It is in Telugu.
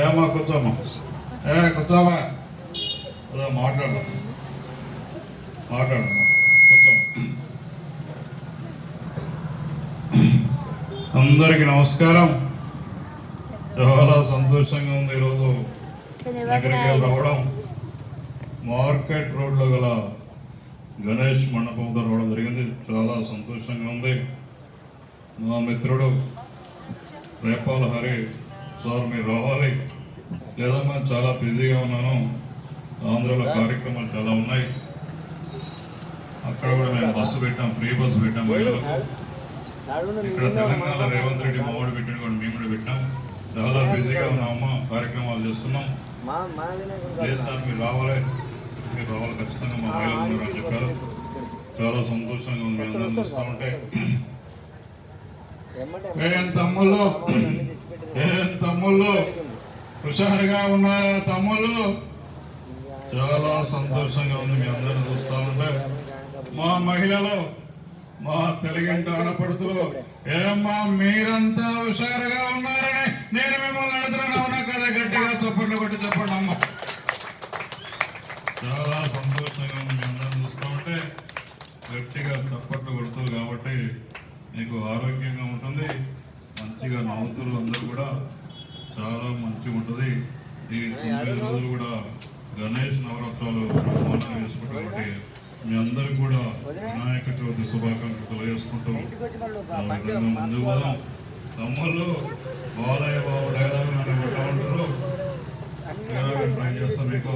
ఏమా కూర్చోమ్మా, కూర్చోమా, మాట్లాడమ్మా కూర్చోమ్మా. అందరికి నమస్కారం. చాలా సంతోషంగా ఉంది ఈరోజు నగరికి రావడం. మార్కెట్ రోడ్లో గల గణేష్ మండపంతో రావడం జరిగింది. చాలా సంతోషంగా ఉంది. మా మిత్రుడు రేపాల హరి సార్ మీరు రావాలి. లేదమ్మా చాలా బిజీగా ఉన్నాను, ఆంధ్రలో కార్యక్రమాలు చాలా ఉన్నాయి. అక్కడ కూడా మేము బస్సు పెట్టాం, ఫ్రీ బస్సు పెట్టాం మహిళలకు. ఇక్కడ తెలంగాణ రేవంత్ రెడ్డి మామిడి పెట్టిన కూడా మేము కూడా పెట్టాం. చాలా బిజీగా ఉన్నామమ్మా, కార్యక్రమాలు చేస్తున్నాం. లేదు సార్ మీరు రావాలి ఖచ్చితంగా మా మహిళలు అని చెప్పారు. చాలా సంతోషంగా ఉంది మీ అందరం చూస్తూ ఉంటే. ఏం తమ్ముళ్ళు హుషారుగా ఉన్నారా తమ్ముళ్ళు? చాలా సంతోషంగా ఉంది మీ అందరిని చూస్తూ ఉంటే. మా మహిళలు, మా తెలుగింటి ఆడపడుతులు, ఏమ్మా మీరంతా హుషారుగా ఉన్నారని నేను మిమ్మల్ని అడుగుతున్నాను, అవునా కదా? గట్టిగా చప్పట్లు కొట్టి చెప్పండి అమ్మ. చాలా సంతోషంగా ఉంది మీ అందరిని చూస్తూ ఉంటే. గట్టిగా చప్పట్లు కొడుతుంది కాబట్టి మీకు ఆరోగ్యంగా ఉంటుంది, మంచిగా నవ్వుతులు అందరూ కూడా చాలా మంచిగా ఉంటుంది. ఈ 9 రోజులు కూడా గణేష్ నవరాత్రాలు బ్రహ్మాండంగా చేసుకుంటాం కాబట్టి మీ అందరికి కూడా వినాయక చవితి శుభాకాంక్షలు తెలియజేసుకుంటూ ముందు పోదాం. తమ్ముళ్ళు బాలయ్య బాబు డైలాగ్ నన్ను ఉంటారు, ట్రై చేస్తాం మీకు.